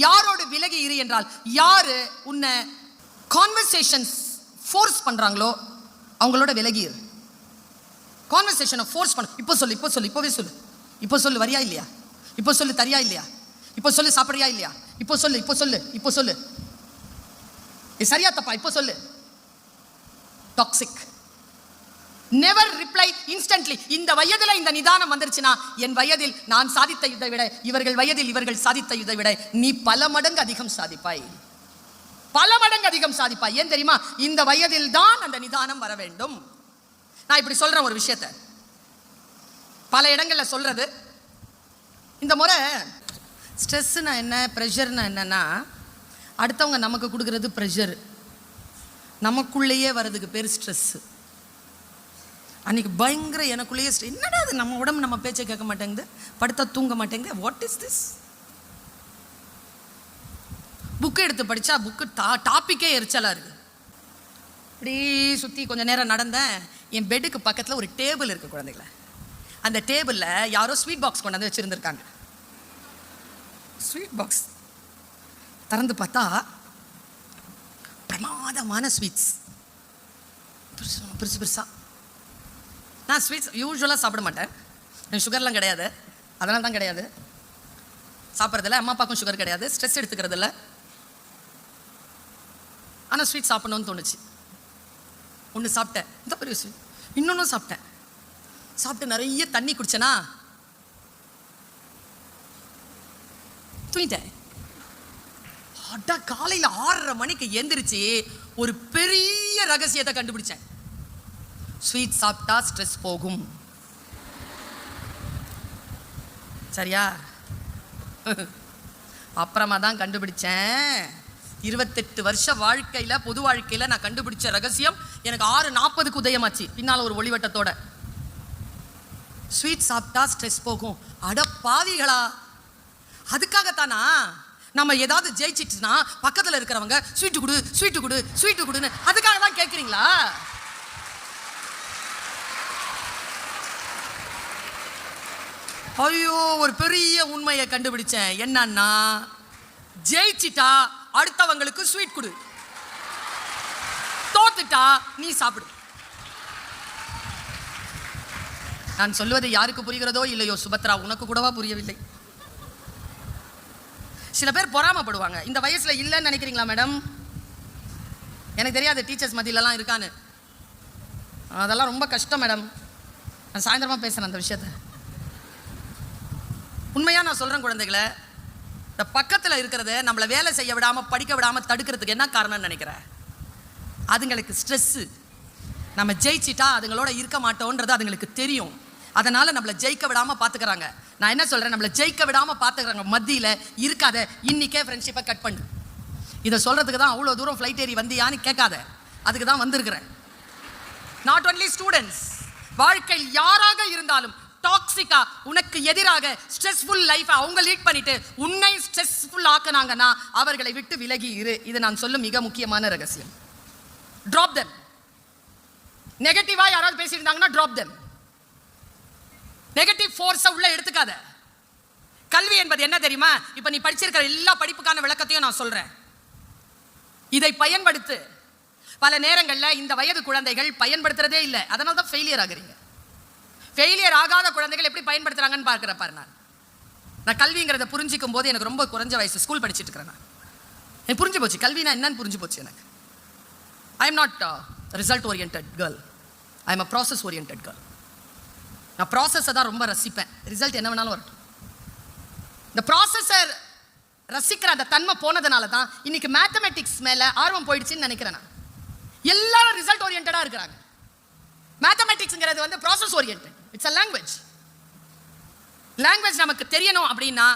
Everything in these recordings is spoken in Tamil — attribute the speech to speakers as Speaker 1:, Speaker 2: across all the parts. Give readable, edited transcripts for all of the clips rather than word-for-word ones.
Speaker 1: யாரோடு விலகி இரு என்றால், யாரு உன்னை கான்வர்சேஷன்ஸ் ஃபோர்ஸ் பண்றாங்களோ அவங்களோட விலகி இரு. கான்வர்சேஷனை ஃபோர்ஸ் பண்ண, இப்போ சொல்லு, இப்போவே சொல்லு, இப்போ சொல்லு, வரியா இல்லையா, இப்போ சொல்லு, தரியா இல்லையா, இப்போ சொல்லு, சாப்பிட்றியா இல்லையா, இப்போ சொல்லு, சரியா தப்பா, இப்போ சொல்லு. டாக்ஸிக். Never reply instantly. இந்த வயதில் இந்த நிதானம் வந்துருச்சுன்னா, என் வயதில் நான் சாதித்த இதை விட, இவர்கள் வயதில் இவர்கள் சாதித்த இதை விட நீ பல மடங்கு அதிகம் சாதிப்பாய், பல மடங்கு அதிகம் சாதிப்பாய். ஏன் தெரியுமா? இந்த வயதில் தான் அந்த நிதானம் வர வேண்டும். நான் இப்படி சொல்றேன் ஒரு விஷயத்தை, பல இடங்கள்ல சொல்றது. இந்த முறை ஸ்ட்ரெஸ்னா என்ன, ப்ரெஷர்னா என்னன்னா, அடுத்தவங்க நமக்கு கொடுக்கறது ப்ரெஷர், நமக்குள்ளேயே வர்றதுக்கு பேர் ஸ்ட்ரெஸ். அன்னைக்கு பயங்கர எனக்குள்ளேயே என்னடா அது, நம்ம உடம்பு நம்ம பேச்சை கேட்க மாட்டேங்குது, படுத்தா தூங்க மாட்டேங்குது, வாட் இஸ் திஸ்? புக்கு எடுத்து படித்தா புக்கு டாப்பிக்கே எரிச்சலாக இருக்குது. இப்படி சுற்றி கொஞ்சம் நேரம் நடந்தேன். என் பெட்டுக்கு பக்கத்தில் ஒரு டேபிள் இருக்குது குழந்தைகளை. அந்த டேபிளில் யாரோ ஸ்வீட் பாக்ஸ் கொண்டாந்து வச்சுருந்துருக்காங்க. ஸ்வீட் பாக்ஸ் திறந்து பார்த்தா பிரமாதமான ஸ்வீட்ஸ், பெருசு பெருசாக. நான் ஸ்வீட்ஸ் யூஸ்வலாக சாப்பிட மாட்டேன், எனக்கு சுகர்லாம் கிடையாது, அதனால தான் கிடையாது சாப்பிட்றதில்ல. அம்மா அப்பாவுக்கும் சுகர் கிடையாது, ஸ்ட்ரெஸ் எடுத்துக்கிறதில்ல. ஆனால் ஸ்வீட் சாப்பிடணும்னு தோணுச்சு. ஒன்று சாப்பிட்டேன், இந்த பெரிய ஸ்வீட். இன்னொன்றும் சாப்பிட்டேன். சாப்பிட்டு நிறைய தண்ணி குடிச்சேனா தூங்கிட்டேன். அட காலையில் 6:30 மணிக்கு எந்திரிச்சு ஒரு பெரிய ரகசியத்தை கண்டுபிடிச்சேன். ஸ்வீட் சாப்பிட்டா ஸ்ட்ரெஸ் போகும். சரியா? அப்புறமா தான் கண்டுபிடிச்சேன். 28 வருஷ வாழ்க்கையில், பொது வாழ்க்கையில் நான் கண்டுபிடிச்ச ரகசியம் எனக்கு 6:40க்கு உதயமாச்சு, பின்னால் ஒரு ஒளிவட்டத்தோட. ஸ்வீட் சாப்பிட்டா ஸ்ட்ரெஸ் போகும். அட பாவிகளா, அதுக்காகத்தானா நம்ம ஏதாவது ஜெயிச்சிட்டுனா பக்கத்தில் இருக்கிறவங்க ஸ்வீட்டு கொடு ஸ்வீட்டு கொடு ஸ்வீட்டு கொடுன்னு அதுக்காக தான் கேட்குறீங்களா? ஐயோ, ஒரு பெரிய உண்மையை கண்டுபிடிச்சேன். என்னன்னா, ஜெயிச்சிட்டா அடுத்தவங்களுக்கு ஸ்வீட் கொடு, தோத்துட்டா நீ சாப்பிடு. நான் சொல்வது யாருக்கு புரிகிறதோ இல்லையோ சுபத்ரா, உனக்கு கூடவா புரியவில்லை? சில பேர் பொறாமப்படுவாங்க. இந்த வயசுல இல்லைன்னு நினைக்கிறீங்களா மேடம்? எனக்கு தெரியாது டீச்சர்ஸ் மத்தியிலலாம் இருக்கான்னு. அதெல்லாம் ரொம்ப கஷ்டம் மேடம். நான் சாயந்தரமா பேசுறேன் அந்த விஷயத்தை. உண்மையா நான் சொல்றேன் குழந்தைகளை, இந்த பக்கத்தில் இருக்கிறத நம்மளை வேலை செய்ய விடாம, படிக்க விடாம தடுக்கிறதுக்கு என்ன காரணம்னு நினைக்கிறேன்? அதுங்களுக்கு ஸ்ட்ரெஸ்ஸு. நம்ம ஜெயிச்சிட்டா அதுங்களோட இருக்க மாட்டோன்றது அதுங்களுக்கு தெரியும். அதனால நம்மளை ஜெயிக்க விடாம பார்த்துக்கிறாங்க. நான் என்ன சொல்றேன், நம்மளை ஜெயிக்க விடாம பார்த்துக்கிறாங்க மத்தியில் இருக்காத, இன்னைக்கே ஃப்ரெண்ட்ஷிப்பை கட் பண்ணு. இதை சொல்றதுக்கு தான் அவ்வளோ தூரம் ஃப்ளைட் ஏறி வந்தியான்னு கேட்காத, அதுக்கு தான் வந்திருக்கிறேன். நாட் ஒன்லி ஸ்டூடெண்ட்ஸ், வாழ்க்கையில் யாராக இருந்தாலும் டாக்ஸிக்கா உனக்கு எதிராக ஸ்ட்ரெஸ்ஃபுல் லைஃபை அவங்க லீட் பண்ணிட்டு உன்னை ஸ்ட்ரெஸ்ஃபுல் ஆக்குனாங்கன்னா அவர்களை விட்டு விலகி இரு. இது நான் சொல்லும் மிக முக்கியமான ரகசியம். Drop them. நெகட்டிவா யாராவது பேசியிருந்தாங்கன்னா ட்ராப் தெம். நெகட்டிவ் ஃபோர்ஸை உள்ள எடுத்துக்காத. கல்வி என்பது என்ன தெரியுமா? இப்ப நீ படிச்சிருக்கிற எல்லா படிப்புக்கான விளக்கத்தையும் நான் சொல்றேன், இதை பயன்படுத்து. பல நேரங்களில் இந்த வயது குழந்தைகள் பயன்படுத்துறதே இல்லை, அதனால தான் ஃபெயிலியர் ஆகுறீங்க. ஃபெயிலியர் ஆகாத குழந்தைகள் எப்படி பயன்படுத்துறாங்கன்னு பார்க்குறேன் பாரு. நான் கல்விங்கிறத புரிஞ்சிக்கும் போது எனக்கு ரொம்ப குறைஞ்ச வயசு, ஸ்கூல் படிச்சுட்டு இருக்கிறேன் நான். எனக்கு புரிஞ்சு போச்சு கல்வினா என்னன்னு புரிஞ்சு போச்சு எனக்கு. I am not result oriented girl, I am a process oriented girl. நான் ப்ராசஸை தான் ரொம்ப ரசிப்பேன், ரிசல்ட் என்ன வேணாலும் வரட்டும். இந்த ப்ராசஸை ரசிக்கிற அந்த தன்மை போனதுனால தான் இன்னைக்கு மேத்தமெட்டிக்ஸ் மேலே ஆர்வம் போயிடுச்சுன்னு நினைக்கிறேன் நான். எல்லாரும் ரிசல்ட் ஓரியன்டாக இருக்கிறாங்க. மேத்தமெட்டிக்ஸ்ங்கிறது வந்து process oriented, it's a language. Language நமக்கு தெரியணும் அப்படின்னா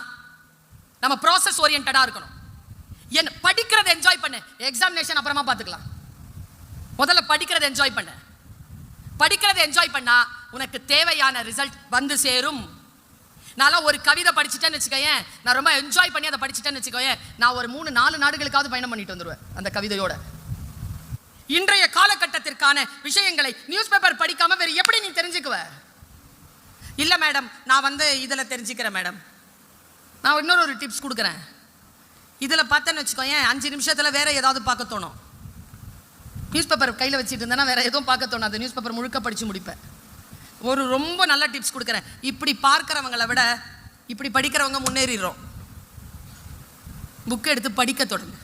Speaker 1: நம்ம ப்ராசஸ் ஓரியன்டாக இருக்கணும். என் படிக்கிறத என்ஜாய் பண்ணு, எக்ஸாமினேஷன் அப்புறமா பார்த்துக்கலாம். முதல்ல படிக்கிறத என்ஜாய் பண்ணு. படிக்கிறத என்ஜாய் பண்ணா உனக்கு தேவையான ரிசல்ட் வந்து சேரும். நான் ஒரு கவிதை படிச்சுட்டேன்னு வச்சுக்கோயேன், நான் ரொம்ப என்ஜாய் பண்ணி அதை படிச்சுட்டேன்னு வச்சுக்கோயேன், நான் ஒரு 3-4 நாடுகளுக்காவது பயணம் பண்ணிட்டு வந்துடுவேன் அந்த கவிதையோட. இன்றைய காலகட்டத்திற்கான விஷயங்களை நியூஸ் பேப்பர் படிக்காம வேற எப்படி நீ தெரிஞ்சுக்குவ? இல்ல மேடம், நான் வந்து இதுல தெரிஞ்சுக்கிறேன் மேடம். நான் இன்னொரு டிப்ஸ் கொடுக்குறேன். இதில் பார்த்தேன்னு வச்சுக்கோங்க, 5 நிமிஷத்தில் வேற ஏதாவது பார்க்க தோணும். நியூஸ் பேப்பர் கையில் வச்சுட்டு இருந்தேன்னா வேற எதுவும் பார்க்க தோணும். அந்த நியூஸ் பேப்பர் முழுக்க படித்து முடிப்பேன். ஒரு ரொம்ப நல்ல டிப்ஸ் கொடுக்குறேன். இப்படி பார்க்குறவங்களை விட இப்படி படிக்கிறவங்க முன்னேறிடுறோம். புக்கு எடுத்து படிக்க தொடங்கு.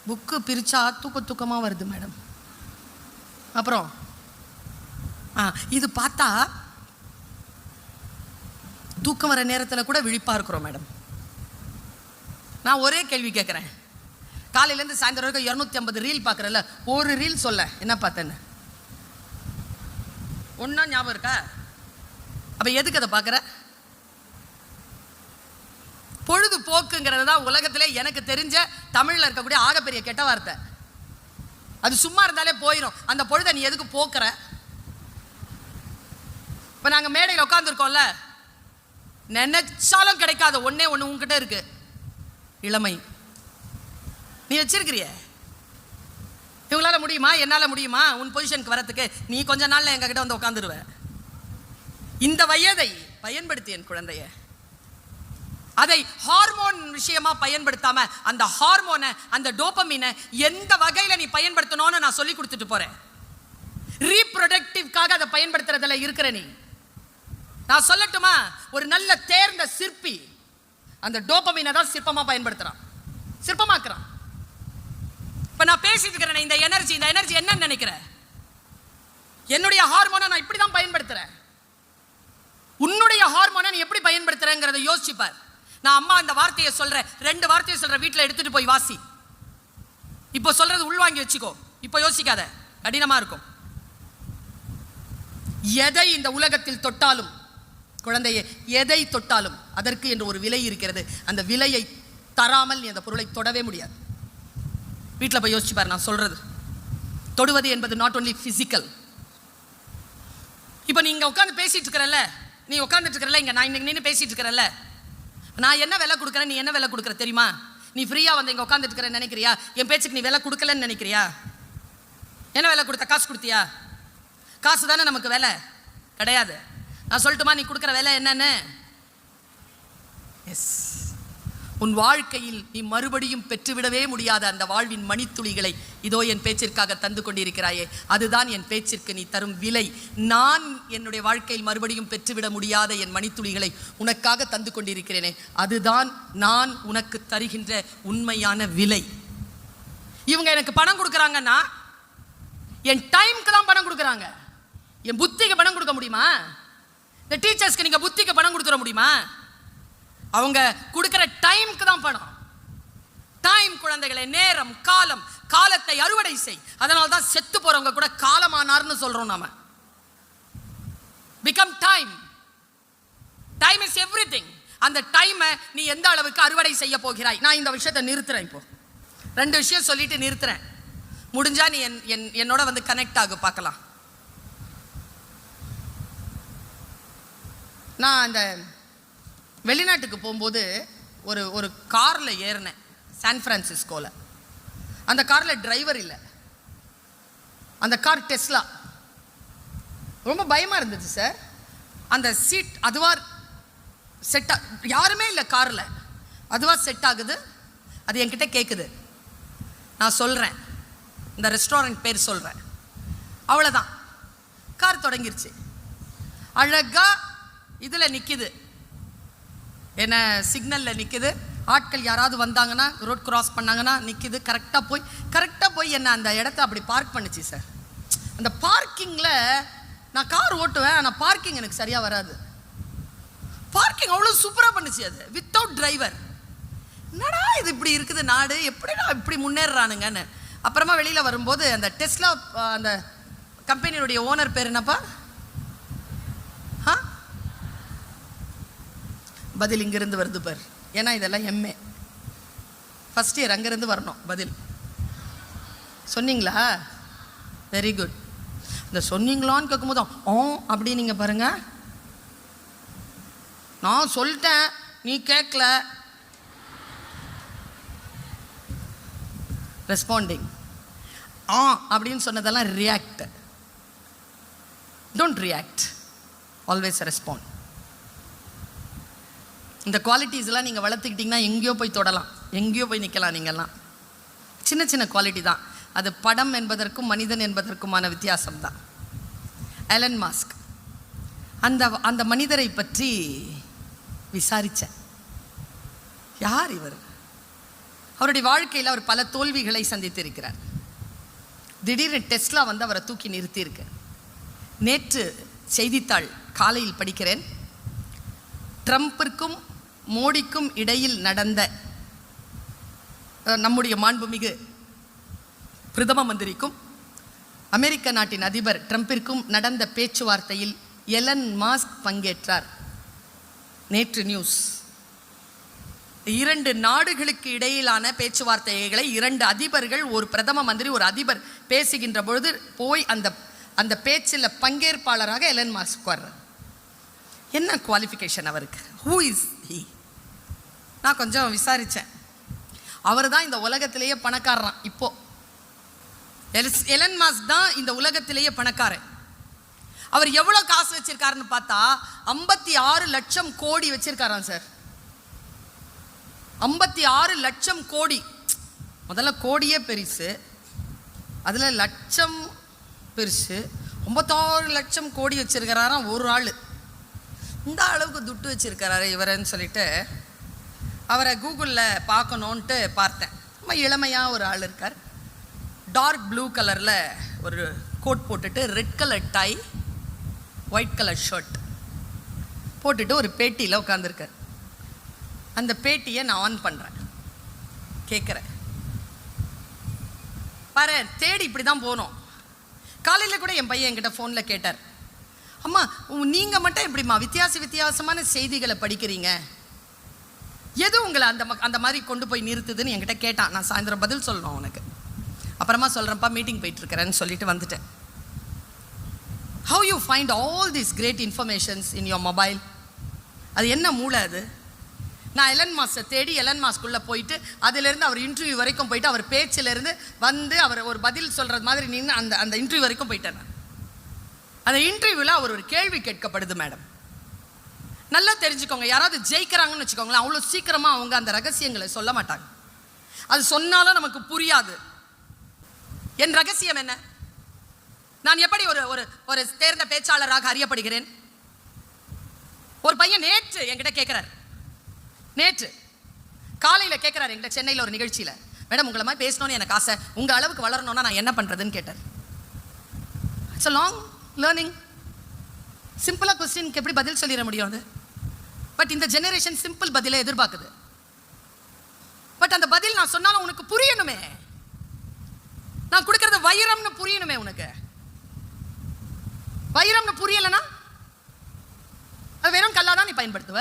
Speaker 1: புக்கு பிரித்தா தூக்கமாக வருது மேடம். அப்புறம் இது பார்த்தா தூக்கம் வர நேரத்தில் கூட விழிப்பாக இருக்கிறோம் மேடம். நான் ஒரே கேள்வி கேட்குறேன். காலையிலேருந்து சாயந்தரம் வரைக்கும் 250 ரீல் பார்க்குறல, ஒரு ரீல் சொல்ல என்ன பார்த்தேன்னு ஒன்றா ஞாபகம் இருக்கா? அப்போ எதுக்கு அதை பார்க்குற? பொழுதுபோக்குங்கிறது தான் உலகத்திலே எனக்கு தெரிஞ்ச தமிழில் இருக்கக்கூடிய ஆகப்பெரிய கெட்ட வார்த்தை. அது சும்மா இருந்தாலே போயிடும். அந்த பொழுதை நீ எதுக்கு போக்குற? இப்போ நாங்கள் மேடையில் உட்காந்துருக்கோம்ல, நினைச்சாலும் கிடைக்காத ஒன்னே ஒன்று உங்ககிட்ட இருக்கு, இளமை. நீ வச்சிருக்கிறிய. இவங்களால முடியுமா? என்னால் முடியுமா உன் பொசிஷனுக்கு வரத்துக்கு? நீ கொஞ்ச நாள்ல எங்ககிட்ட வந்து உட்காந்துருவ. இந்த வயதை பயன்படுத்தி என் குழந்தைய. அதை ஹார்மோன் விஷயமா பயன்படுத்தாம அந்த ஹார்மோனை, அந்த டோபமீனை எந்த வகையில நீ பயன்படுத்தணும்னு நான் சொல்லி கொடுத்துட்டு போறேன். ரீப்ரொடக்டிவ்காக அதை பயன்படுத்துறதுல இருக்கிற நீ. நான் சொல்லட்டுமா? ஒரு நல்ல தேர்ந்த சிற்பி அந்த டோபமீனை தான் சிற்பமா பயன்படுத்துறான், சிற்பமாக்குறான். இப்ப நான் பேசிட்டு இருக்கிறேன், இந்த எனர்ஜி என்னன்னு நினைக்கிறேன்? என்னுடைய ஹார்மோனை நான் இப்படி தான் பயன்படுத்துறேன். உன்னுடைய ஹார்மோனை நீ எப்படி பயன்படுத்துறேங்கிறத யோசிச்சுப்பார். நான் அம்மா இந்த வார்த்தையை சொல்றேன், 2 வார்த்தையை சொல்றேன், வீட்டில் எடுத்துட்டு போய் வாசி. இப்போ சொல்றது உள்வாங்கி வச்சுக்கோ, இப்போ யோசிக்காத, கடினமா இருக்கும். எதை இந்த உலகத்தில் தொட்டாலும் குழந்தையே, எதை தொட்டாலும் அதற்கு என்று ஒரு விலை இருக்கிறது. அந்த விலையை தராமல் நீ அந்த பொருளை தொடவே முடியாது. வீட்டில் போய் யோசிச்சு பாரு. நான் சொல்றது தொடுவது என்பது நாட் ஒன்லி பிசிக்கல். இப்போ நீங்க உட்காந்து பேசிட்டு இருக்கிறல்ல, நீ உட்காந்துட்டு இருக்கிறல்ல, இங்க நான் இன்னைக்கு நின்று பேசிட்டு இருக்கிறல்ல, நான் என்ன விலை கொடுக்குறேன், நீ என்ன விலை கொடுக்குற தெரியுமா? நீ ஃப்ரீயா வந்து இங்க உட்காந்துட்டு இருக்கிறேன்னு நினைக்கிறியா? என் பேச்சுக்கு நீ விலை கொடுக்கலன்னு நினைக்கிறியா? என்ன விலை கொடுத்த? காசு கொடுத்தியா? காசு தானே நமக்கு விலை கிடையாது. நான் சொல்லட்டுமா நீ கொடுக்குற விலை என்னன்னு? எஸ், உன் வாழ்க்கையில் நீ மறுபடியும் பெற்றுவிடவே முடியாத அந்த வாழ்வின் மணித்துளிகளை இதோ என் பேச்சிற்காக தந்து கொண்டிருக்கிறாயே, அதுதான் என் பேச்சிற்கு நீ தரும் விலை. நான் என்னுடைய வாழ்க்கையில் மறுபடியும் பெற்றுவிட முடியாத என் மணித்துளிகளை உனக்காக தந்து கொண்டிருக்கிறேனே, அதுதான் நான் உனக்கு தருகின்ற உண்மையான விலை. இவங்க எனக்கு பணம் கொடுக்குறாங்கன்னா என் டைம்க்கு தான் பணம் கொடுக்குறாங்க. என் புத்திக்கு பணம் கொடுக்க முடியுமா? இந்த டீச்சர்ஸ்க்கு நீங்க புத்திக்கு பணம் கொடுத்துட முடியுமா? அவங்க கொடுக்கிற டைம்க்கு தான் பணம். டைம் குழந்தைகளை, நேரம், காலம், காலத்தை அறுவடை செய். அதனால தான் செத்து போறவங்க கூட காலமானார்னு சொல்றோம் நாம. Become time. Time is everything. அந்த டைமை நீ எந்த அளவுக்கு அறுவடை செய்ய போகிறாய்? நான் இந்த விஷயத்தை நிறுத்துறேன். இப்போ 2 விஷயம் சொல்லிட்டு நிறுத்துறேன். முடிஞ்சா நீ என்னோட வந்து கனெக்ட் ஆகு, பார்க்கலாம். நான் அந்த வெளிநாட்டுக்கு போகும்போது ஒரு காரில் ஏறினேன், சான் பிரான்சிஸ்கோவில். அந்த காரில் டிரைவர் இல்லை. அந்த கார் டெஸ்லா. ரொம்ப பயமாக இருந்துச்சு சார். அந்த சீட் அதுவாக செட், யாருமே இல்லை காரில், அதுவாக செட் ஆகுது. அது என்கிட்ட கேட்குது. நான் சொல்கிறேன், இந்த ரெஸ்டாரண்ட் பேர் சொல்கிறேன், அவ்வளோதான். கார் தொடங்கிருச்சு. அழகாக இதில் நிற்கிது, என்ன சிக்னலில் நிற்கிது. ஆட்கள் யாராவது வந்தாங்கன்னா, ரோட் கிராஸ் பண்ணாங்கன்னா நிற்கிது. கரெக்டாக போய் என்ன அந்த இடத்த அப்படி பார்க் பண்ணிச்சு சார். அந்த பார்க்கிங்கில் நான் கார் ஓட்டுவேன், ஆனால் பார்க்கிங் எனக்கு சரியாக வராது. பார்க்கிங் அவ்வளோ சூப்பராக பண்ணிச்சு அது, வித்தவுட் டிரைவர். என்னடா இது இப்படி இருக்குது நாடு, எப்படிடா இப்படி முன்னேறானுங்கன்னு. அப்புறமா வெளியில் வரும்போது அந்த டெஸ்லா அந்த கம்பெனியுடைய ஓனர் பேர் என்னப்பா? பதில் இங்கிருந்து வருது பார். ஏன்னா இதெல்லாம் எம்ஏ ஃபர்ஸ்ட் இயர், அங்கேருந்து வரணும் பதில். சொன்னீங்களா? Very good. இந்த சொன்னீங்களான்னு கேட்கும்போது அப்படி நீங்கள் பாருங்க, நான் சொல்லிட்டேன் நீ கேட்கல. ரெஸ்பாண்டிங் அப்படின்னு சொன்னதெல்லாம் react. Don't react, always respond. இந்த குவாலிட்டிஸ்லாம் நீங்கள் வளர்த்துக்கிட்டிங்கன்னா எங்கேயோ போய் தொடலாம். எங்கேயோ போய் நிற்கலாம் நீங்கள்லாம். சின்ன சின்ன குவாலிட்டி தான் அது. படம் என்பதற்கும் மனிதன் என்பதற்குமான வித்தியாசம் தான். எலன் மாஸ்க், அந்த மனிதரை பற்றி விசாரித்தேன். யார் இவர்? அவருடைய வாழ்க்கையில் அவர் பல தோல்விகளை சந்தித்திருக்கிறார். திடீர்னு டெஸ்லா வந்து அவரை தூக்கி நிறுத்தியிருக்கு. நேற்று செய்தித்தாள் காலையில் படிக்கிறேன், ட்ரம்பிற்கும் மோடிக்கும் இடையில் நடந்த, நம்முடைய மாண்புமிகு பிரதம மந்திரிக்கும் அமெரிக்க நாட்டின் அதிபர் ட்ரம்பிற்கும் நடந்த பேச்சுவார்த்தையில் எலன் மாஸ்க் பங்கேற்றார். நேற்று நியூஸ். 2 நாடுகளுக்கு இடையிலான பேச்சுவார்த்தைகளை 2 அதிபர்கள், ஒரு பிரதம மந்திரி, ஒரு அதிபர் பேசுகின்ற பொழுது போய் அந்த பேச்சில் பங்கேற்பாளராக எலன் மாஸ்க் வர்றார். என்ன குவாலிஃபிகேஷன் அவருக்கு? Who is he? நான் கொஞ்சம் விசாரித்தேன். அவர் தான் இந்த உலகத்திலேயே பணக்காரன். இப்போ எலன் மாஸ்க் தான் இந்த உலகத்திலேயே பணக்காரன். அவர் எவ்வளோ காசு வச்சிருக்காருன்னு பார்த்தா 56 லட்சம் கோடி வச்சிருக்காராம் சார். 56 லட்சம் கோடி. முதல்ல கோடியே பெருசு, அதில் லட்சம் பெருசு. 56 லட்சம் கோடி வச்சிருக்கிறாராம் ஒரு ஆள். இந்த அளவுக்கு துட்டு வச்சிருக்கிறாரு இவரன்னு சொல்லிட்டு அவரை கூகுளில் பார்க்கணுன்ட்டு பார்த்தேன். ரொம்ப இளமையாக ஒரு ஆள் இருக்கார். டார்க் ப்ளூ கலரில் ஒரு கோட் போட்டுட்டு, red colour tie, white colour shirt போட்டுட்டு ஒரு பேட்டியில் உட்காந்துருக்கார். அந்த பேட்டியை நான் ஆன் பண்ணுறேன், கேட்குறேன். பாரு, தேடி இப்படி தான் போனோம். காலையில் கூட என் பையன் என்கிட்ட ஃபோனில் கேட்டார், அம்மா நீங்கள் மட்டும் எப்படிம்மா வித்தியாசமான செய்திகளை படிக்கிறீங்க, எது உங்களை அந்த மாதிரி கொண்டு போய் நிறுத்துதுன்னு என்கிட்ட கேட்டான். நான் சாயந்தரம் பதில் சொல்லணும் உனக்கு, அப்புறமா சொல்கிறேன்ப்பா, மீட்டிங் போயிட்டுருக்கிறேன்னு சொல்லிட்டு வந்துட்டேன். How you find all these great informations in your mobile? அது என்ன மூளை அது? நான் எலன் மாஸ்கை தேடி எலன் மாஸ்குள்ளே போயிட்டு அதிலேருந்து அவர் இன்டர்வியூ வரைக்கும் போயிட்டு அவர் பேச்சிலேருந்து வந்து அவர் ஒரு பதில் சொல்கிறது மாதிரி நின்று அந்த இன்டர்வியூ வரைக்கும் போயிட்டேன். அந்த இன்டர்வியூவில் அவர் ஒரு கேள்வி கேட்கப்படுது. மேடம், நல்லா தெரிஞ்சுக்கோங்க, யாராவது ஜெயிக்கிறாங்கன்னு வச்சுக்கோங்களேன், அவ்வளோ சீக்கிரமாக அவங்க அந்த ரகசியங்களை சொல்ல மாட்டாங்க. அது சொன்னாலும் நமக்கு புரியாது. என் ரகசியம் என்ன? நான் எப்படி ஒரு தேர்ந்த பேச்சாளராக அறியப்படுகிறேன்? ஒரு பையன் நேற்று என்கிட்ட கேட்குறாரு, நேற்று காலையில் கேட்குறாரு என்கிட்ட சென்னையில் ஒரு நிகழ்ச்சியில், மேடம் உங்களை மாதிரி பேசணும்னு எனக்கு ஆசை, உங்கள் அளவுக்கு வளரணும்னா நான் என்ன பண்ணுறதுன்னு கேட்டார். It's a long learning. சிம்பிளாக கொஸ்டினுக்கு எப்படி பதில் சொல்லிட முடியும் அது? பட் இந்த ஜெனரேஷன் சிம்பிள் பதிலை எதிர்பார்க்குது. பட் அந்த பதில் நான் சொன்னாலும் உனக்கு புரியணுமே, நான் கொடுக்கறது வைரம்னு புரியணுமே உனக்கு. வைரம்னு புரியலனா அது வெறும் கல்லா தான் நீ பயன்படுத்துவ.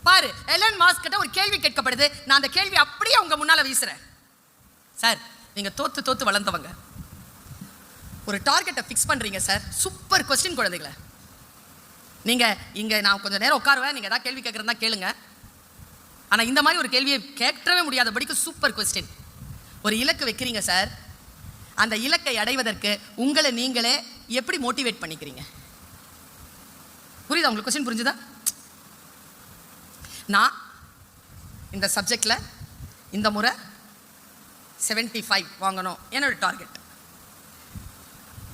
Speaker 1: பாரு, எலன் மாஸ்க் கிட்ட ஒரு கேள்வி கேட்கப்படுது, நான் அந்த கேள்வி அப்படியே உங்க முன்னால வீசுறேன். சார், நீங்க தோத்து வளர்ந்தவங்க, ஒரு டார்கெட்டை ஃபிக்ஸ் பண்றீங்க சார். சூப்பர் கொஸ்டின் குழந்தைகளை. நீங்க இங்க நான் கொஞ்சம் நேரம் உட்காருவேன், நீங்க ஏதாவது கேள்வி கேட்கறதா கேளுங்க. ஆனா இந்த மாதிரி ஒரு கேள்வியை கேட்கவே முடியாதபடிக்கு சூப்பர் கொஸ்டின். ஒரு இலக்கு வைக்கிறீங்க சார், அந்த இலக்கை அடைவதற்கு உங்களை நீங்களே எப்படி மோட்டிவேட் பண்ணிக்கிறீங்க? புரியுதா உங்களுக்கு? கொஸ்டின் புரிஞ்சுதா? நான் இந்த சப்ஜெக்டில் இந்த முறை 75 வாங்கணும் என்னோட டார்கெட்.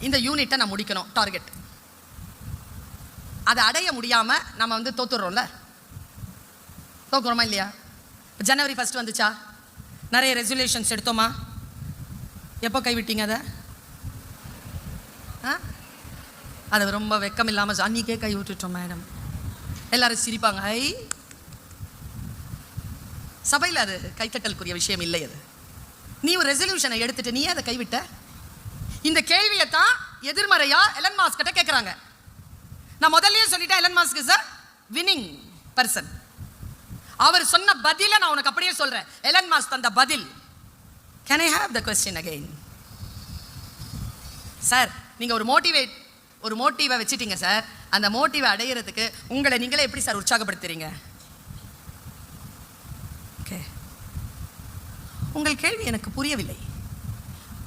Speaker 1: இந்த யூனிட்டை நான் முடிக்கணும் டார்கெட். அதை அடைய முடியாமல் நம்ம வந்து தோத்துடுறோம்ல, தோக்குறோமா இல்லையா? ஜனவரி 1 வந்துச்சா, நிறைய ரெசல்யூஷன்ஸ் எடுத்தோமா? எப்போ கைவிட்டீங்க அதை? அது ரொம்ப வெக்கம் இல்லாமல் அன்றைக்கே கை விட்டுட்டோம் மேடம். எல்லாரும் சிரிப்பாங்க. ஐ, சபையில் அது கைத்தட்டலுக்குரிய விஷயம் இல்லை. அது நீ ஒரு ரெசல்யூஷனை எடுத்துட்டு நீ அதை கைவிட்ட? இந்த கேள்வியை தான் எதிர்மறையா எலன் மாஸ்க் கிட்ட கேட்குறாங்க. நான் முதல்லயே சொல்லிட்டேன், Elon Musk is a winning person. அவர் சொன்ன பதிலை நான் உனக்கு அப்படியே சொல்றேன். எலன் மாஸ்க் தந்த பதில். Can I have the question again? Sir, நீங்க ஒரு மோட்டிவை வச்சிட்டீங்க சார். அந்த மோட்டிவை அடையிறதுக்கு உங்களை நீங்களே எப்படி சார் உற்சாகப்படுத்துறீங்க? ஓகே, உங்கள் கேள்வி எனக்கு புரியவில்லை.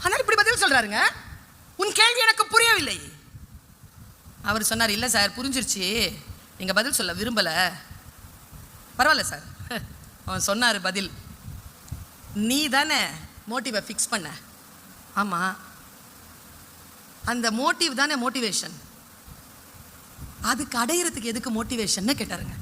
Speaker 1: ஆனால் இப்படி பதில் சொல்றாருங்க, உன் கேள்வி எனக்கு புரியவில்லை. அவர் சொன்னார், இல்லை சார் புரிஞ்சிருச்சு, நீங்கள் பதில் சொல்ல விரும்பலை. பரவாயில்ல சார். அவன் சொன்னார் பதில், நீ தானே மோட்டிவை ஃபிக்ஸ் பண்ண. ஆமாம், அந்த மோட்டிவ் தானே மோட்டிவேஷன். அதுக்கு அடையிறதுக்கு எதுக்கு மோட்டிவேஷன் கேட்டாருங்க.